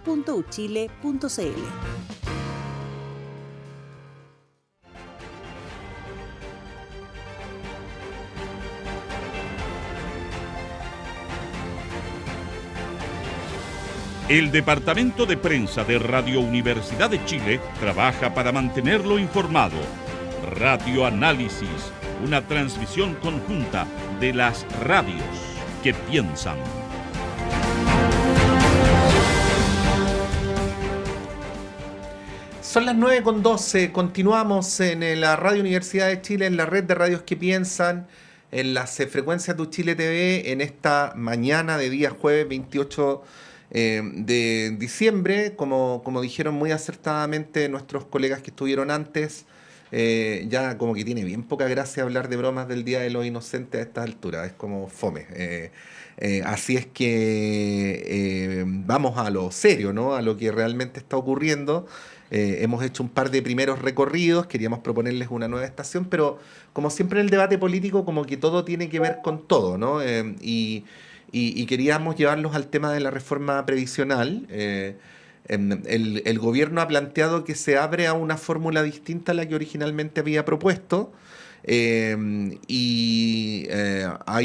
www.uchile.cl. El Departamento de Prensa de Radio Universidad de Chile trabaja para mantenerlo informado. Radio Análisis, una transmisión conjunta de las radios que piensan. Son las 9:12, continuamos en la Radio Universidad de Chile, en la red de radios que piensan, en las frecuencias de Uchile TV, en esta mañana de día jueves 28 de diciembre, como dijeron muy acertadamente nuestros colegas que estuvieron antes, ya como que tiene bien poca gracia hablar de bromas del Día de los Inocentes a estas alturas, es como fome. Así es que vamos a lo serio, ¿no? A lo que realmente está ocurriendo. Hemos hecho un par de primeros recorridos, queríamos proponerles una nueva estación, pero como siempre en el debate político, como que todo tiene que ver con todo, ¿no? Y queríamos llevarlos al tema de la reforma previsional. El gobierno ha planteado que se abre a una fórmula distinta a la que originalmente había propuesto. Hay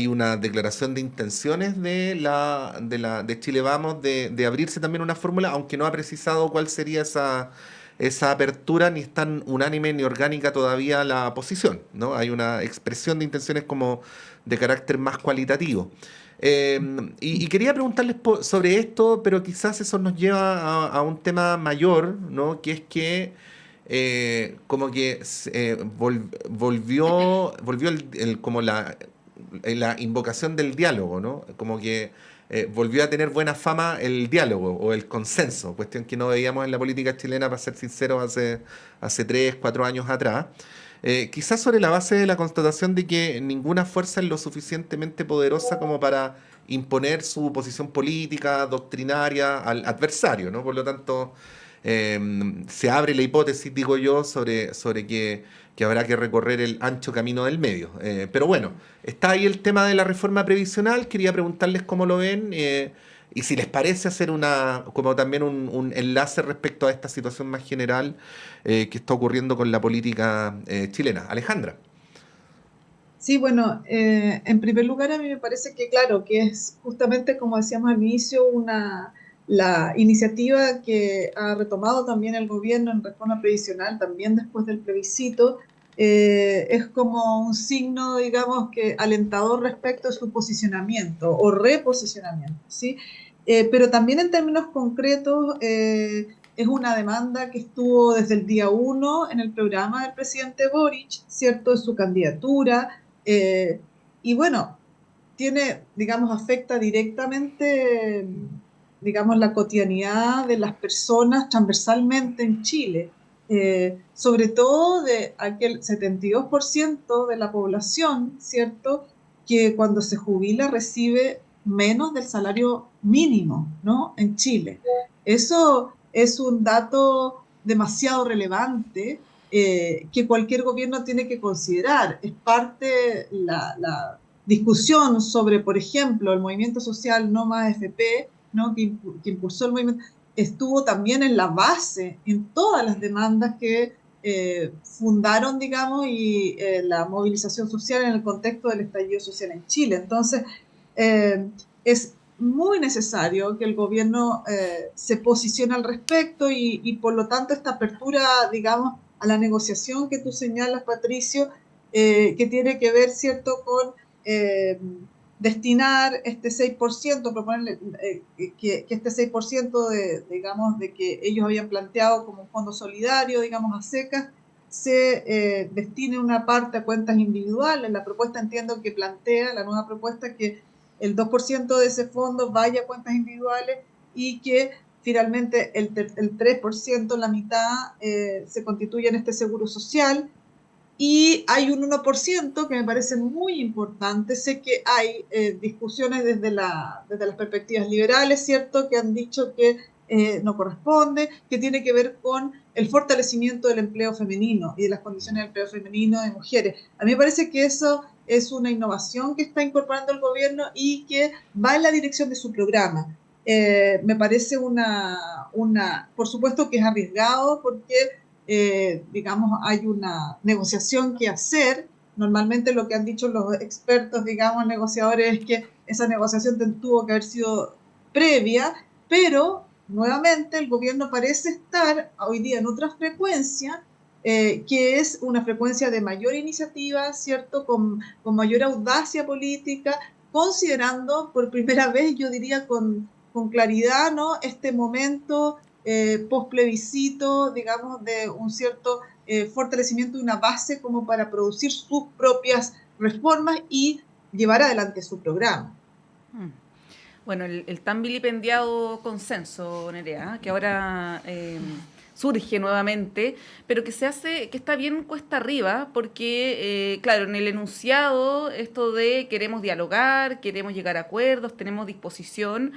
una declaración de intenciones de Chile Vamos de abrirse también una fórmula, aunque no ha precisado cuál sería esa apertura, ni es tan unánime ni orgánica todavía la posición, ¿no? Hay una expresión de intenciones como de carácter más cualitativo. Y quería preguntarles sobre esto, pero quizás eso nos lleva a un tema mayor, ¿no? Que es que como que volvió como la invocación del diálogo, ¿no? Como que volvió a tener buena fama el diálogo o el consenso, cuestión que no veíamos en la política chilena, para ser sinceros, hace 3, 4 años atrás. Quizás sobre la base de la constatación de que ninguna fuerza es lo suficientemente poderosa como para imponer su posición política, doctrinaria al adversario, ¿no? Por lo tanto, se abre la hipótesis, digo yo, sobre que habrá que recorrer el ancho camino del medio. Pero bueno, está ahí el tema de la reforma previsional. Quería preguntarles cómo lo ven y si les parece hacer como también un enlace respecto a esta situación más general que está ocurriendo con la política chilena. Alejandra. Sí, bueno, en primer lugar a mí me parece que claro, que es justamente como decíamos al inicio, la iniciativa que ha retomado también el gobierno en reforma previsional, también después del plebiscito, es como un signo, digamos, que alentador respecto a su posicionamiento o reposicionamiento, ¿sí? Pero también en términos concretos es una demanda que estuvo desde el día 1 en el programa del presidente Boric, ¿cierto? En su candidatura, y bueno, digamos, afecta directamente, digamos, la cotidianidad de las personas transversalmente en Chile, sobre todo de aquel 72% de la población, ¿cierto?, que cuando se jubila recibe menos del salario mínimo, ¿no?, en Chile. Eso es un dato demasiado relevante que cualquier gobierno tiene que considerar. Es parte la discusión sobre, por ejemplo, el movimiento social No Más FP, ¿no?, que impulsó el movimiento, estuvo también en la base, en todas las demandas que fundaron, digamos, y la movilización social en el contexto del estallido social en Chile. Entonces, es muy necesario que el gobierno se posicione al respecto y por lo tanto esta apertura, digamos, a la negociación que tú señalas, Patricio, que tiene que ver, ¿cierto?, con destinar este 6%, proponerle que este 6% digamos, de que ellos habían planteado como un fondo solidario, digamos, a secas, se destine una parte a cuentas individuales. La propuesta, entiendo que plantea, la nueva propuesta, que el 2% de ese fondo vaya a cuentas individuales y que finalmente el 3%, la mitad, se constituye en este seguro social. Y hay un 1% que me parece muy importante. Sé que hay discusiones desde las perspectivas liberales, ¿cierto?, que han dicho que no corresponde, que tiene que ver con el fortalecimiento del empleo femenino y de las condiciones del empleo femenino de mujeres. A mí me parece que eso es una innovación que está incorporando el gobierno y que va en la dirección de su programa. me parece por supuesto que es arriesgado porque, digamos, hay una negociación que hacer. Normalmente lo que han dicho los expertos, digamos, negociadores, es que esa negociación tuvo que haber sido previa, pero nuevamente el gobierno parece estar hoy día en otra frecuencia, que es una frecuencia de mayor iniciativa, ¿cierto? Con mayor audacia política, considerando por primera vez, yo diría con claridad, ¿no? Este momento post-plebiscito, digamos, de un cierto fortalecimiento de una base como para producir sus propias reformas y llevar adelante su programa. Bueno, el tan vilipendiado consenso, Nerea, que ahora surge nuevamente, pero que está bien cuesta arriba, porque, claro, en el enunciado, esto de queremos dialogar, queremos llegar a acuerdos, tenemos disposición,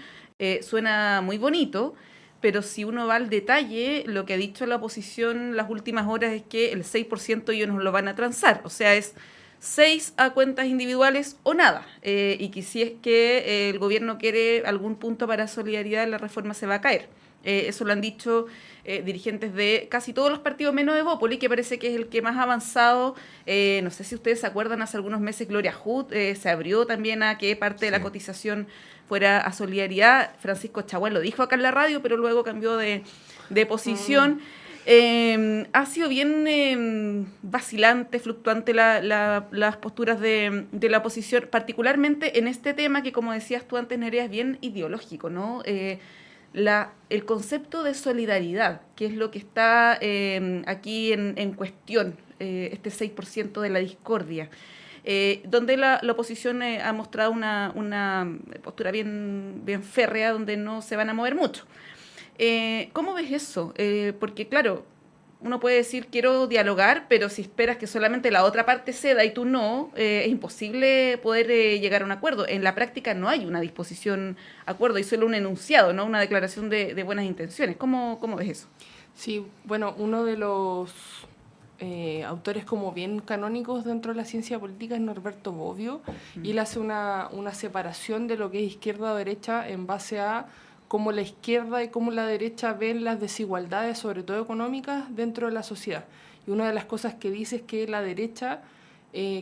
suena muy bonito, pero si uno va al detalle, lo que ha dicho la oposición las últimas horas es que el 6% ellos nos lo van a transar, o sea, es 6 a cuentas individuales o nada, y que si es que el gobierno quiere algún punto para solidaridad, la reforma se va a caer. Eso lo han dicho dirigentes de casi todos los partidos menos de Evópoli, que parece que es el que más ha avanzado. No sé si ustedes se acuerdan, hace algunos meses Gloria Hood se abrió también a que parte de la cotización fuera a solidaridad. Francisco Chaguán lo dijo acá en la radio, pero luego cambió de posición. Ha sido bien vacilante, fluctuante las posturas de la oposición, particularmente en este tema que, como decías tú antes, Nerea, es bien ideológico, ¿no? El concepto de solidaridad, que es lo que está aquí en cuestión, este 6% de la discordia, donde la oposición ha mostrado una postura bien férrea, donde no se van a mover mucho. ¿Cómo ves eso? Porque, claro, uno puede decir quiero dialogar, pero si esperas que solamente la otra parte ceda y tú no, es imposible poder llegar a un acuerdo. En la práctica no hay una disposición a acuerdo, hay solo un enunciado, ¿no? Una declaración de buenas intenciones. ¿Cómo ves eso? Sí, bueno, uno de los autores como bien canónicos dentro de la ciencia política es Norberto Bobbio, y él hace una separación de lo que es izquierda o derecha en base a cómo la izquierda y cómo la derecha ven las desigualdades, sobre todo económicas, dentro de la sociedad. Y una de las cosas que dice es que la derecha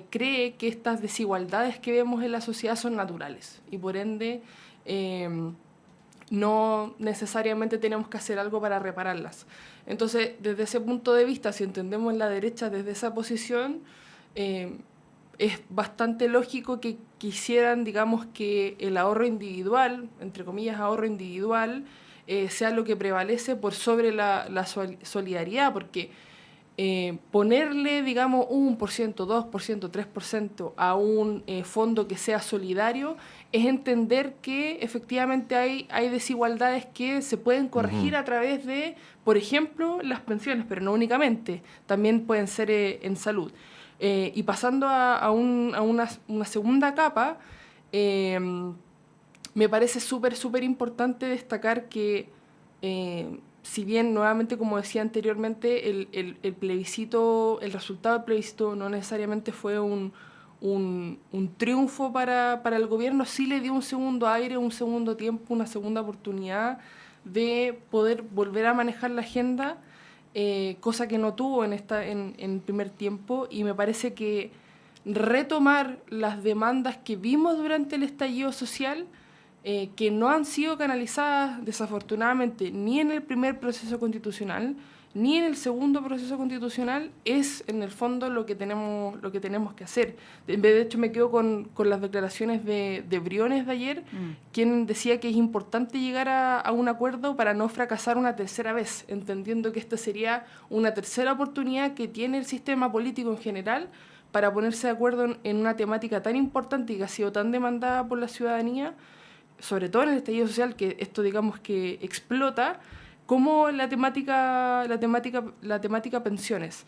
cree que estas desigualdades que vemos en la sociedad son naturales y por ende no necesariamente tenemos que hacer algo para repararlas. Entonces, desde ese punto de vista, si entendemos la derecha desde esa posición, es bastante lógico que quisieran, digamos, que el ahorro individual, entre comillas ahorro individual, sea lo que prevalece por sobre la solidaridad, porque ponerle, digamos, 1%, 2%, 3% a un fondo que sea solidario es entender que efectivamente hay desigualdades que se pueden corregir a través de, por ejemplo, las pensiones, pero no únicamente, también pueden ser en salud. Y pasando a una segunda capa, me parece súper importante destacar que, si bien nuevamente, como decía anteriormente, el plebiscito, el resultado del plebiscito no necesariamente fue un triunfo para el gobierno, sí le dio un segundo aire, un segundo tiempo, una segunda oportunidad de poder volver a manejar la agenda, cosa que no tuvo en el primer tiempo, y me parece que retomar las demandas que vimos durante el estallido social, que no han sido canalizadas desafortunadamente ni en el primer proceso constitucional ni en el segundo proceso constitucional, es en el fondo lo que tenemos que hacer. De hecho, me quedo con las declaraciones de Briones de ayer, quien decía que es importante llegar a un acuerdo para no fracasar una tercera vez, entendiendo que esta sería una tercera oportunidad que tiene el sistema político en general para ponerse de acuerdo en una temática tan importante y que ha sido tan demandada por la ciudadanía, sobre todo en el estallido social, que esto, digamos, que explota, como la temática pensiones.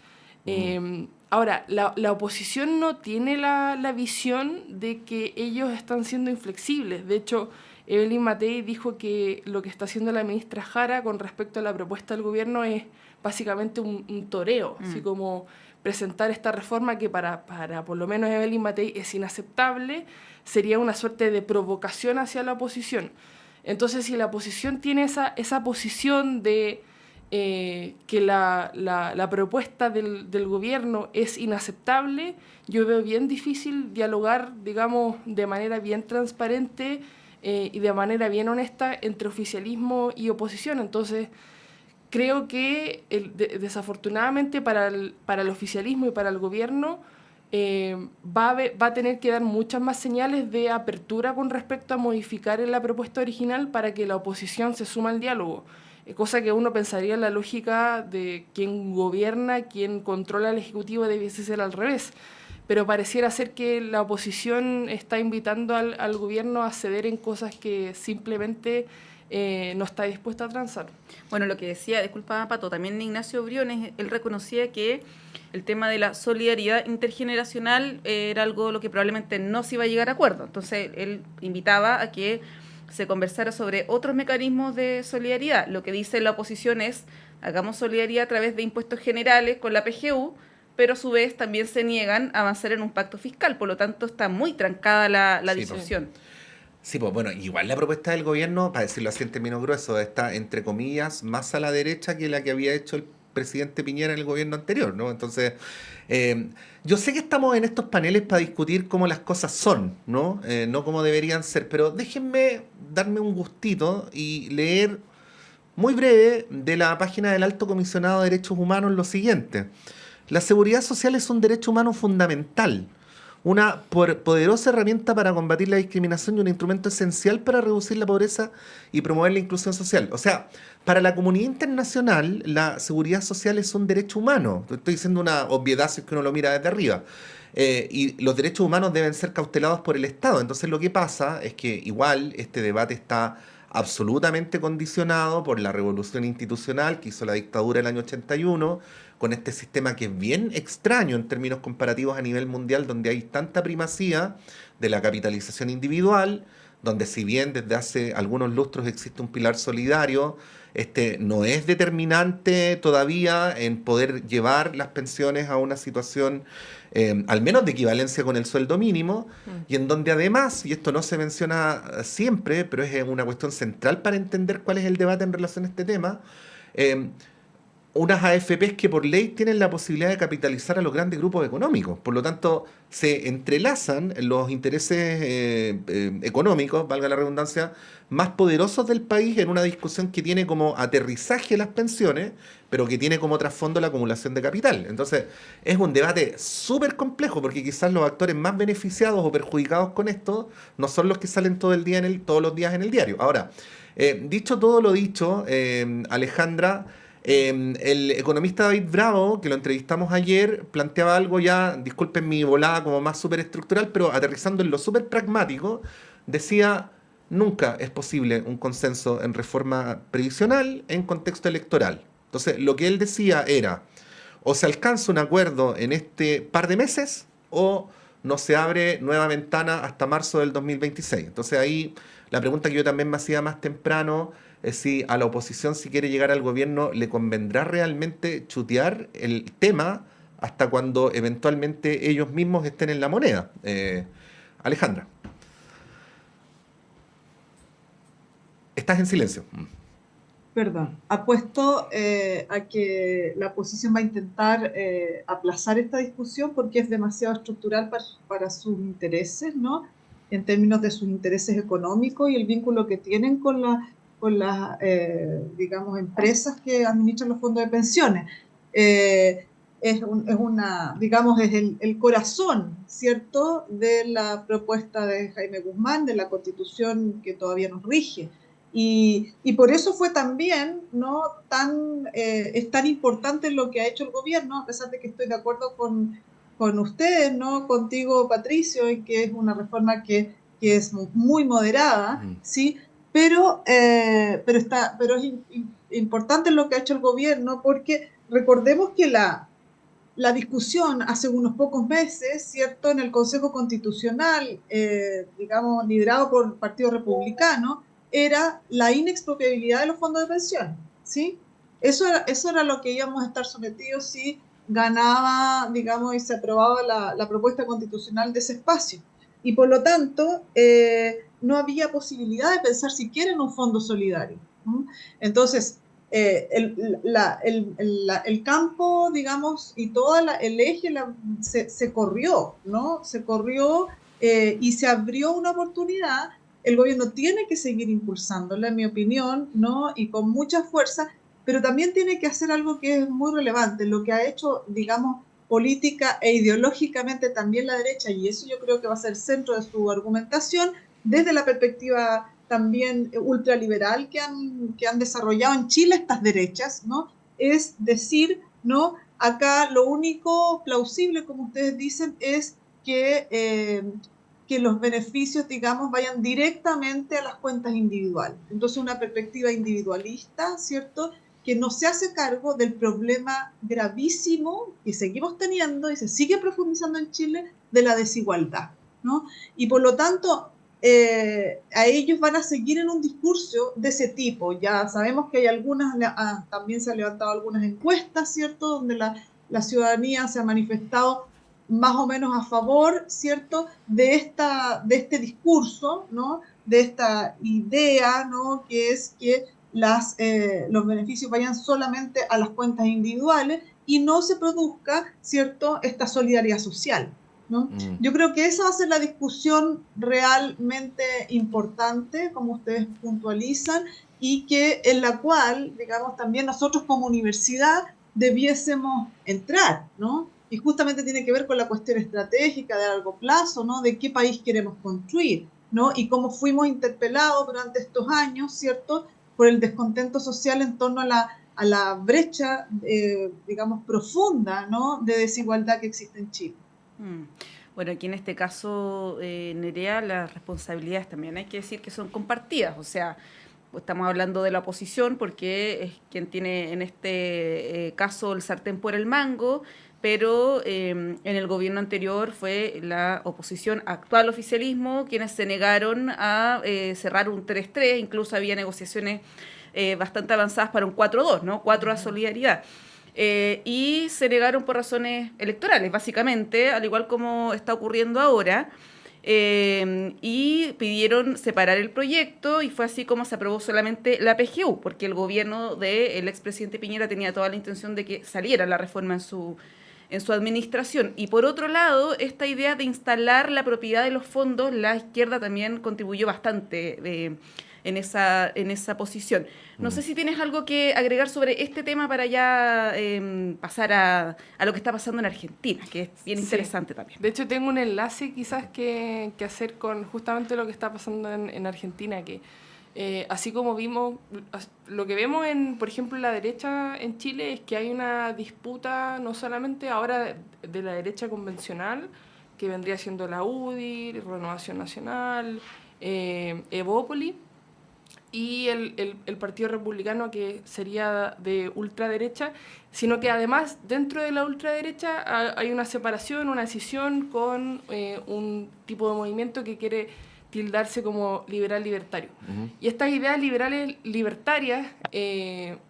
Ahora, la oposición no tiene la visión de que ellos están siendo inflexibles. De hecho, Evelyn Matei dijo que lo que está haciendo la ministra Jara con respecto a la propuesta del gobierno es básicamente un toreo, así como presentar esta reforma que para por lo menos Evelyn Matei es inaceptable, sería una suerte de provocación hacia la oposición. Entonces, si la oposición tiene esa posición de que la propuesta del gobierno es inaceptable, yo veo bien difícil dialogar, digamos, de manera bien transparente y de manera bien honesta entre oficialismo y oposición. Entonces, creo que desafortunadamente para el oficialismo y para el gobierno va a tener que dar muchas más señales de apertura con respecto a modificar en la propuesta original para que la oposición se suma al diálogo. Cosa que uno pensaría en la lógica de quien gobierna, quien controla el Ejecutivo debiese ser al revés. Pero pareciera ser que la oposición está invitando al gobierno a ceder en cosas que simplemente no está dispuesta a transar. Bueno, lo que decía, disculpa Pato, también Ignacio Briones, él reconocía que el tema de la solidaridad intergeneracional era algo lo que probablemente no se iba a llegar a acuerdo. Entonces, él invitaba a que se conversara sobre otros mecanismos de solidaridad. Lo que dice la oposición es, hagamos solidaridad a través de impuestos generales con la PGU, pero a su vez también se niegan a avanzar en un pacto fiscal. Por lo tanto, está muy trancada la discusión. Sí, pues bueno, igual la propuesta del gobierno, para decirlo así en términos gruesos, está, entre comillas, más a la derecha que la que había hecho el presidente Piñera en el gobierno anterior, ¿no? Entonces, yo sé que estamos en estos paneles para discutir cómo las cosas son, ¿no? No cómo deberían ser, pero déjenme darme un gustito y leer muy breve de la página del Alto Comisionado de Derechos Humanos lo siguiente. La seguridad social es un derecho humano fundamental, una poderosa herramienta para combatir la discriminación y un instrumento esencial para reducir la pobreza y promover la inclusión social. O sea, para la comunidad internacional, la seguridad social es un derecho humano. Estoy diciendo una obviedad si es que uno lo mira desde arriba. Y los derechos humanos deben ser cautelados por el Estado. Entonces lo que pasa es que igual este debate está absolutamente condicionado por la revolución institucional que hizo la dictadura el año 81, con este sistema que es bien extraño en términos comparativos a nivel mundial, donde hay tanta primacía de la capitalización individual, donde si bien desde hace algunos lustros existe un pilar solidario, este no es determinante todavía en poder llevar las pensiones a una situación al menos de equivalencia con el sueldo mínimo, y en donde además, y esto no se menciona siempre, pero es una cuestión central para entender cuál es el debate en relación a este tema, unas AFPs que por ley tienen la posibilidad de capitalizar a los grandes grupos económicos. Por lo tanto, se entrelazan los intereses económicos, valga la redundancia, más poderosos del país en una discusión que tiene como aterrizaje las pensiones, pero que tiene como trasfondo la acumulación de capital. Entonces, es un debate súper complejo, porque quizás los actores más beneficiados o perjudicados con esto no son los que salen todos los días en el diario. Ahora, dicho todo lo dicho, Alejandra, el economista David Bravo, que lo entrevistamos ayer, planteaba algo ya, disculpen mi volada como más súper estructural, pero aterrizando en lo súper pragmático, decía, nunca es posible un consenso en reforma previsional en contexto electoral. Entonces, lo que él decía era, o se alcanza un acuerdo en este par de meses, o no se abre nueva ventana hasta marzo del 2026. Entonces ahí la pregunta que yo también me hacía más temprano es si a la oposición, si quiere llegar al gobierno, le convendrá realmente chutear el tema hasta cuando eventualmente ellos mismos estén en la moneda. Alejandra. Estás en silencio. Perdón. Apuesto a que la oposición va a intentar aplazar esta discusión porque es demasiado estructural para sus intereses, ¿no? En términos de sus intereses económicos y el vínculo que tienen con las, digamos, empresas que administran los fondos de pensiones. Digamos, es el corazón, ¿cierto?, de la propuesta de Jaime Guzmán, de la Constitución que todavía nos rige. Y por eso fue también, ¿no?, es tan importante lo que ha hecho el gobierno, a pesar de que estoy de acuerdo con ustedes, ¿no?, contigo, Patricio, en que es una reforma que es muy moderada, ¿sí? Pero es importante lo que ha hecho el gobierno, porque recordemos que la discusión hace unos pocos meses, ¿cierto?, en el Consejo Constitucional, digamos, liderado por el Partido Republicano, era la inexpropiabilidad de los fondos de pensión, ¿sí? Eso era lo que íbamos a estar sometidos si ganaba, digamos, y se aprobaba la propuesta constitucional de ese espacio. Y por lo tanto, no había posibilidad de pensar siquiera en un fondo solidario. Entonces, el campo, digamos, y todo el eje se corrió, ¿no? Se corrió y se abrió una oportunidad. El gobierno tiene que seguir impulsándola, en mi opinión, ¿no? Y con mucha fuerza, pero también tiene que hacer algo que es muy relevante, lo que ha hecho, digamos, política e ideológicamente también la derecha, y eso yo creo que va a ser el centro de su argumentación, desde la perspectiva también ultraliberal que han desarrollado en Chile estas derechas, ¿no? Es decir, ¿no? Acá lo único plausible, como ustedes dicen, es que los beneficios, digamos, vayan directamente a las cuentas individuales. Entonces, una perspectiva individualista, ¿cierto?, que no se hace cargo del problema gravísimo que seguimos teniendo y se sigue profundizando en Chile de la desigualdad, ¿no? Y por lo tanto, a ellos van a seguir en un discurso de ese tipo. Ya sabemos que hay algunas, también se han levantado algunas encuestas, ¿cierto?, donde la ciudadanía se ha manifestado más o menos a favor, ¿cierto?, de este discurso, ¿no?, de esta idea, ¿no?, que es que los beneficios vayan solamente a las cuentas individuales y no se produzca, ¿cierto?, esta solidaridad social, ¿no? Yo creo que esa va a ser la discusión realmente importante, como ustedes puntualizan, y que en la cual, digamos, también nosotros como universidad debiésemos entrar, ¿no? Y justamente tiene que ver con la cuestión estratégica de largo plazo, ¿no? De qué país queremos construir, ¿no? Y cómo fuimos interpelados durante estos años, ¿cierto?, por el descontento social en torno a la brecha, digamos, profunda, ¿no?, de desigualdad que existe en Chile. Bueno, aquí en este caso, Nerea, las responsabilidades también hay que decir que son compartidas, o sea, estamos hablando de la oposición porque es quien tiene en este caso el sartén por el mango, pero en el gobierno anterior fue la oposición actual oficialismo quienes se negaron a cerrar un 3-3, incluso había negociaciones bastante avanzadas para un 4-2, ¿no? 4 a solidaridad. Y se negaron por razones electorales, básicamente, al igual como está ocurriendo ahora. Y pidieron separar el proyecto y fue así como se aprobó solamente la PGU, porque el gobierno del expresidente Piñera tenía toda la intención de que saliera la reforma en su administración. Y por otro lado, esta idea de instalar la propiedad de los fondos, la izquierda también contribuyó bastante en esa posición. No sé si tienes algo que agregar sobre este tema para ya pasar a lo que está pasando en Argentina, que es bien interesante también. De hecho, tengo un enlace quizás que hacer con justamente lo que está pasando en Argentina, que así como vimos, lo que vemos por ejemplo, en la derecha en Chile es que hay una disputa no solamente ahora de la derecha convencional, que vendría siendo la UDI, Renovación Nacional, Evópoli, y el Partido Republicano, que sería de ultraderecha, sino que además dentro de la ultraderecha hay una separación, una escisión con un tipo de movimiento que quiere tildarse como liberal libertario. Y estas ideas liberales libertarias,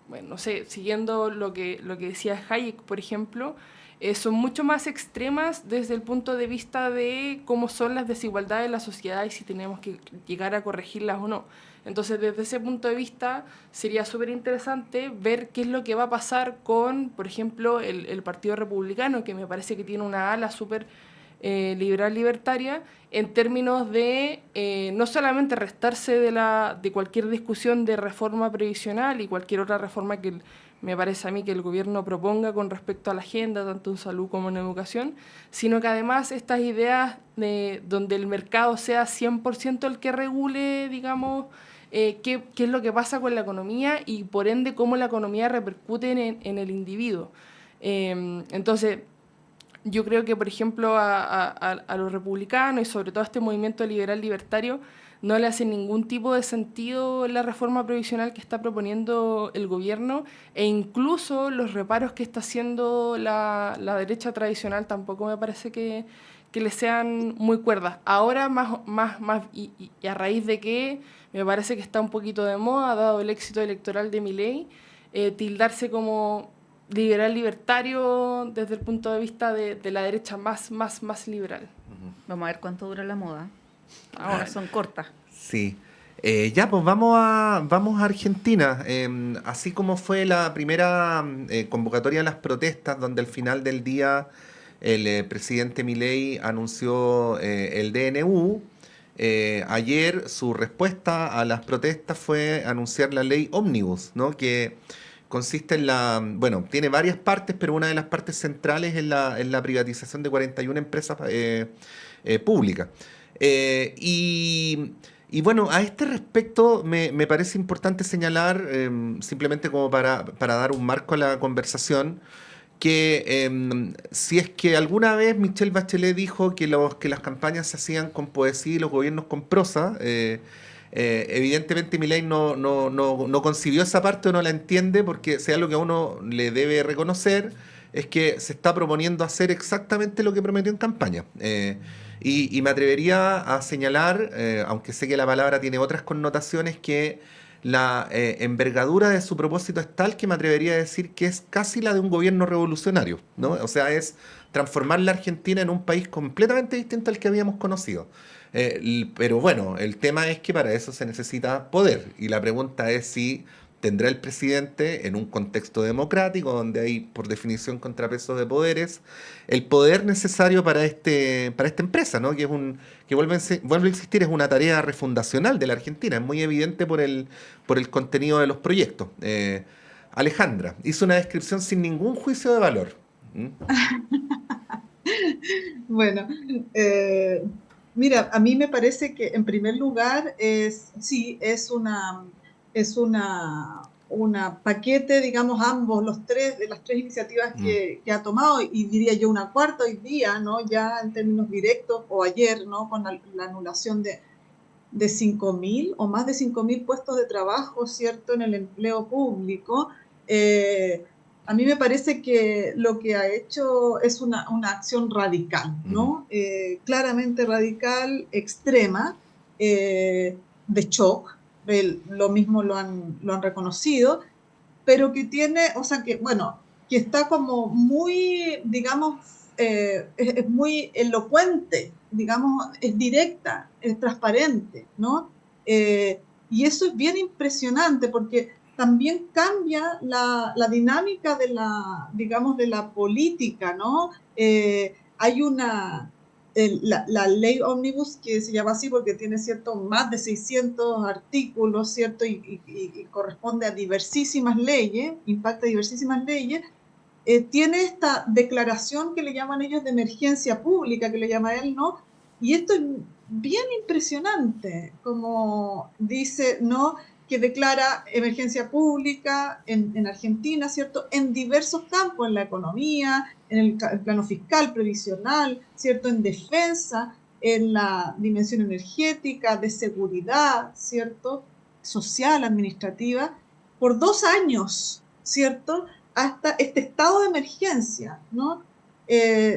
bueno, no sé, siguiendo lo que decía Hayek, por ejemplo, son mucho más extremas desde el punto de vista de cómo son las desigualdades en la sociedad y si tenemos que llegar a corregirlas o no. Entonces, desde ese punto de vista, sería súper interesante ver qué es lo que va a pasar con, por ejemplo, el Partido Republicano, que me parece que tiene una ala súper liberal libertaria, en términos de no solamente restarse de cualquier discusión de reforma previsional y cualquier otra reforma que me parece a mí que el gobierno proponga con respecto a la agenda, tanto en salud como en educación, sino que además estas ideas donde el mercado sea 100% el que regule, digamos, qué es lo que pasa con la economía y por ende cómo la economía repercute en el individuo. Entonces, yo creo que, por ejemplo, a los republicanos y sobre todo a este movimiento liberal libertario no le hace ningún tipo de sentido la reforma previsional que está proponiendo el gobierno, e incluso los reparos que está haciendo la derecha tradicional tampoco me parece que le sean muy cuerdas. Ahora más y a raíz de que me parece que está un poquito de moda, dado el éxito electoral de Milei, tildarse como liberal libertario desde el punto de vista de la derecha más liberal. Vamos a ver cuánto dura la moda. Ahora son cortas. Sí. Ya, pues vamos a Argentina. Así como fue la primera convocatoria a las protestas, donde al final del día el presidente Milei anunció el DNU. Ayer su respuesta a las protestas fue anunciar la ley Omnibus, ¿no? Que consiste en bueno, tiene varias partes, pero una de las partes centrales es la privatización de 41 empresas públicas. Eh, y, y bueno, a este respecto me parece importante señalar, simplemente como para dar un marco a la conversación, que si es que alguna vez Michelle Bachelet dijo que las campañas se hacían con poesía y los gobiernos con prosa, evidentemente Milei no concibió esa parte o no la entiende, porque sea lo que a uno le debe reconocer es que se está proponiendo hacer exactamente lo que prometió en campaña. Y me atrevería a señalar, aunque sé que la palabra tiene otras connotaciones, que la envergadura de su propósito es tal que me atrevería a decir que es casi la de un gobierno revolucionario, ¿no? O sea, es transformar la Argentina en un país completamente distinto al que habíamos conocido. Pero bueno, el tema es que para eso se necesita poder. Y la pregunta es si tendrá el presidente, en un contexto democrático, donde hay por definición contrapesos de poderes, el poder necesario para esta empresa, ¿no? Que es que vuelve a insistir, es una tarea refundacional de la Argentina, es muy evidente por el contenido de los proyectos. Alejandra hizo una descripción sin ningún juicio de valor. ¿Mm? Bueno, eh, mira, a mí me parece que en primer lugar sí, una paquete, digamos, ambos, de las tres iniciativas Mm. que ha tomado, y diría yo una cuarta hoy día, ¿no? Ya en términos directos, o ayer, ¿no? Con la anulación de 5.000 o más de 5.000 puestos de trabajo, ¿cierto?, en el empleo público. Eh, a mí me parece que lo que ha hecho es una acción radical, ¿no? Claramente radical, extrema, de shock. Lo mismo lo han reconocido, pero que tiene, o sea, que, bueno, que está como muy, digamos, es muy elocuente, digamos, es directa, es transparente, ¿no? Y eso es bien impresionante porque también cambia la dinámica digamos, de la política, ¿no? Hay la ley Omnibus, que se llama así porque tiene, ¿cierto?, más de 600 artículos, ¿cierto?, y corresponde a diversísimas leyes, impacta diversísimas leyes. Tiene esta declaración que le llaman ellos de emergencia pública, que le llama él, ¿no? Y esto es bien impresionante, como dice, ¿no?, que declara emergencia pública en Argentina, ¿cierto?, en diversos campos, en la economía, en el plano fiscal, previsional, ¿cierto?, en defensa, en la dimensión energética, de seguridad, ¿cierto?, social, administrativa, por 2 años, ¿cierto?, hasta este estado de emergencia, ¿no?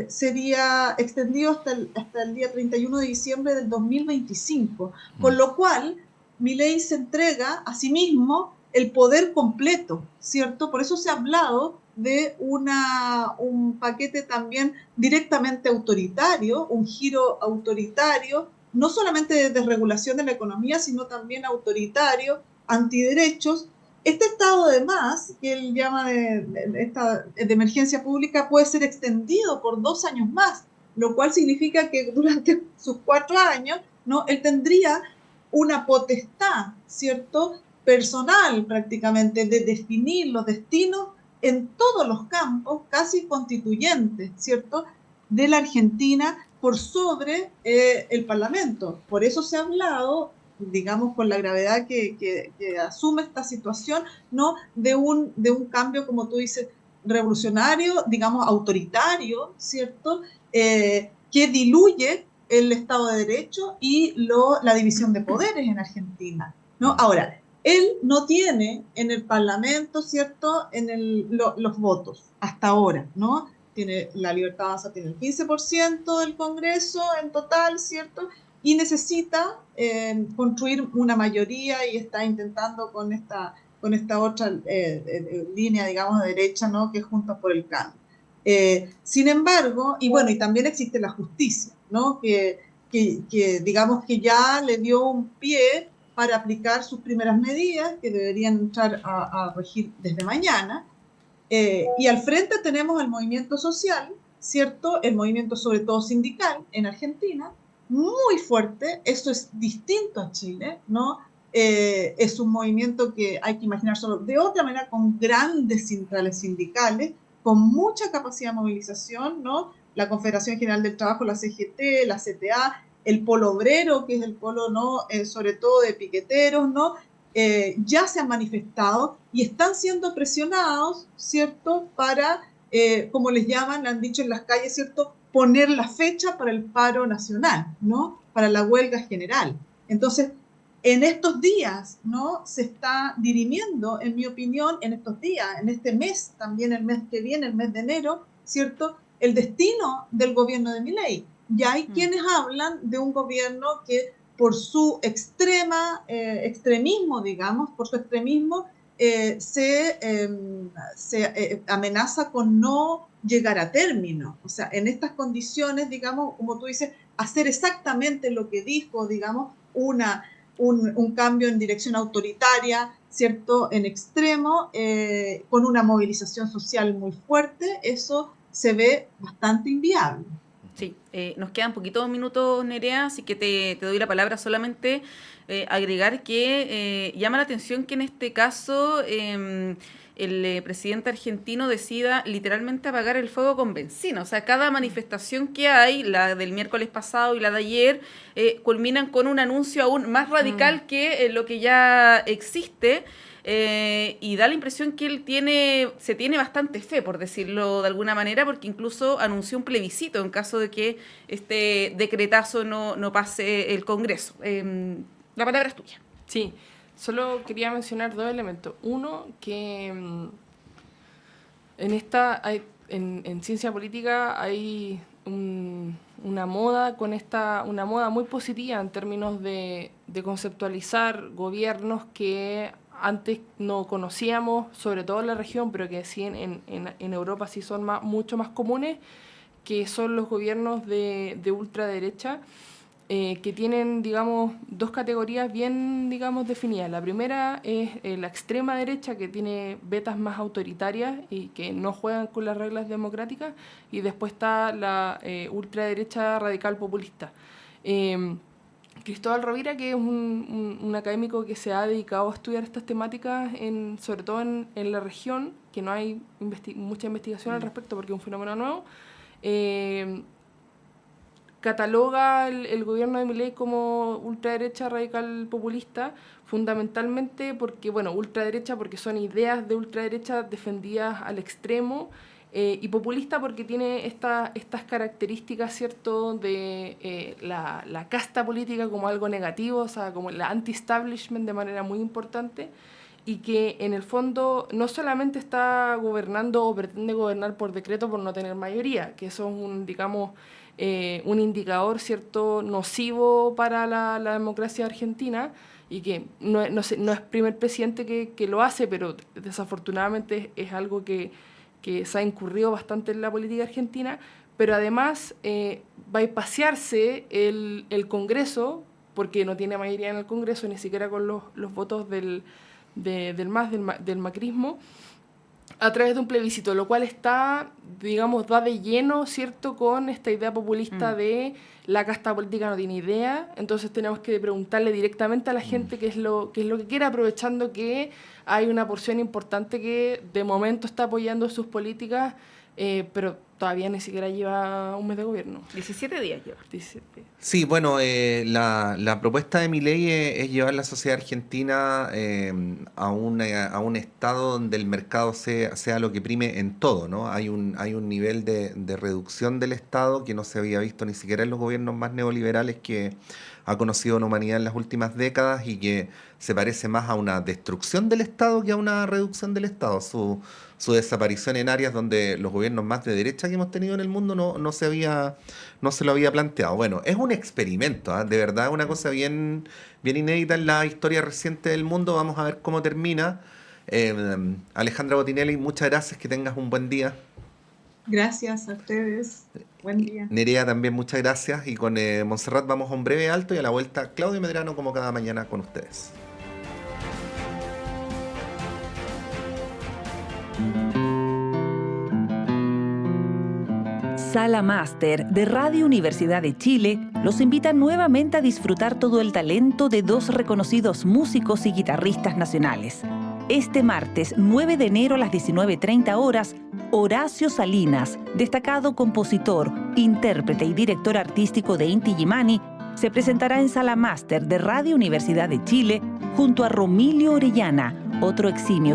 Sería extendido hasta el día 31 de diciembre del 2025, con lo cual Milei se entrega a sí mismo el poder completo, ¿cierto? Por eso se ha hablado de un paquete también directamente autoritario, un giro autoritario, no solamente de desregulación de la economía, sino también autoritario, antiderechos. Este estado de más, que él llama de emergencia pública, puede ser extendido por 2 años más, lo cual significa que durante sus 4 años, ¿no?, él tendría una potestad, ¿cierto?, personal prácticamente, de definir los destinos en todos los campos, casi constituyentes, ¿cierto?, de la Argentina por sobre el Parlamento. Por eso se ha hablado, digamos, con la gravedad que asume esta situación, ¿no?, de un cambio, como tú dices, revolucionario, digamos, autoritario, ¿cierto?, que diluye el Estado de Derecho y la división de poderes en Argentina, ¿no? Ahora, él no tiene en el Parlamento, ¿cierto?, los votos hasta ahora, ¿no? La Libertad Avanza tiene el 15% del Congreso en total, ¿cierto?, y necesita construir una mayoría, y está intentando con esta otra línea, digamos, de derecha, ¿no?, que es Juntos por el Cambio. Sin embargo, y bueno, y también existe la justicia, ¿no?, que que digamos que ya le dio un pie para aplicar sus primeras medidas que deberían entrar a regir desde mañana. Y al frente tenemos el movimiento social, ¿cierto? El movimiento sobre todo sindical en Argentina, muy fuerte. Esto es distinto a Chile, ¿no? Es un movimiento que hay que imaginárselo de otra manera, con grandes centrales sindicales, con mucha capacidad de movilización, ¿no? La Confederación General del Trabajo, la CGT, la CTA, el polo obrero, que es el polo, ¿no? Sobre todo de piqueteros, ¿no? Ya se han manifestado y están siendo presionados, ¿cierto? Para, como les llaman, le han dicho en las calles, ¿cierto? Poner la fecha para el paro nacional, ¿no? Para la huelga general. Entonces, en estos días, ¿no? Se está dirimiendo, en mi opinión, en estos días, en este mes, también el mes que viene, el mes de enero, ¿cierto? El destino del gobierno de Milei. Ya hay quienes hablan de un gobierno que por su extremismo, digamos, por su extremismo, se amenaza con no llegar a término. O sea, en estas condiciones, digamos, como tú dices, hacer exactamente lo que dijo, digamos, un cambio en dirección autoritaria, ¿cierto?, en extremo, con una movilización social muy fuerte, eso se ve bastante inviable. Sí, nos quedan poquitos minutos, Nerea, así que te doy la palabra. Solamente agregar que llama la atención que en este caso el presidente argentino decida literalmente apagar el fuego con benzina. O sea, cada manifestación que hay, la del miércoles pasado y la de ayer, culminan con un anuncio aún más radical que lo que ya existe. Y da la impresión que él se tiene bastante fe, por decirlo de alguna manera, porque incluso anunció un plebiscito en caso de que este decretazo no pase el Congreso. La palabra es tuya. Sí, solo quería mencionar dos elementos. Uno, que en ciencia política hay una moda una moda muy positiva en términos de conceptualizar gobiernos que antes no conocíamos, sobre todo en la región, pero que sí en Europa sí son mucho más comunes, que son los gobiernos de ultraderecha, que tienen, digamos, dos categorías bien, digamos, definidas. La primera es la extrema derecha, que tiene vetas más autoritarias y que no juegan con las reglas democráticas, y después está la ultraderecha radical populista. Cristóbal Rovira, que es un académico que se ha dedicado a estudiar estas temáticas, sobre todo en la región, que no hay mucha investigación al respecto porque es un fenómeno nuevo, cataloga el gobierno de Milei como ultraderecha radical populista, fundamentalmente porque, ultraderecha porque son ideas de ultraderecha defendidas al extremo, y populista porque tiene estas características, ¿cierto?, de la casta política como algo negativo, o sea, como la anti-establishment de manera muy importante, y que en el fondo no solamente está gobernando o pretende gobernar por decreto por no tener mayoría, que eso es un indicador, ¿cierto?, nocivo para la democracia argentina, y que no es el primer presidente que lo hace, pero desafortunadamente es algo que se ha incurrido bastante en la política argentina. Pero además va a pasearse el Congreso, porque no tiene mayoría en el Congreso, ni siquiera con los votos del macrismo, a través de un plebiscito, lo cual va de lleno, ¿cierto?, con esta idea populista de la casta política no tiene idea, entonces tenemos que preguntarle directamente a la gente qué es lo que quiere, aprovechando que hay una porción importante que de momento está apoyando sus políticas, pero todavía ni siquiera lleva un mes de gobierno. 17 días lleva. 17 días. Sí, bueno, la propuesta de Milei es llevar la sociedad argentina a un estado donde el mercado sea lo que prime en todo, ¿no? Hay un nivel de reducción del Estado que no se había visto ni siquiera en los gobiernos más neoliberales que ha conocido la humanidad en las últimas décadas, y que se parece más a una destrucción del Estado que a una reducción del Estado. Su desaparición en áreas donde los gobiernos más de derecha que hemos tenido en el mundo no se lo había planteado. Bueno, es un experimento, ¿eh? De verdad, una cosa bien inédita en la historia reciente del mundo. Vamos a ver cómo termina. Alejandra Botinelli, muchas gracias, que tengas un buen día. Gracias a ustedes. Buen día. Nerea, también muchas gracias. Y con Montserrat vamos a un breve alto y a la vuelta Claudio Medrano como cada mañana con ustedes. Sala Máster de Radio Universidad de Chile los invita nuevamente a disfrutar todo el talento de dos reconocidos músicos y guitarristas nacionales. Este martes 9 de enero a las 19:30 horas, Horacio Salinas, destacado compositor, intérprete y director artístico de Inti Illimani, se presentará en Sala Máster de Radio Universidad de Chile junto a Romilio Orellana, otro eximio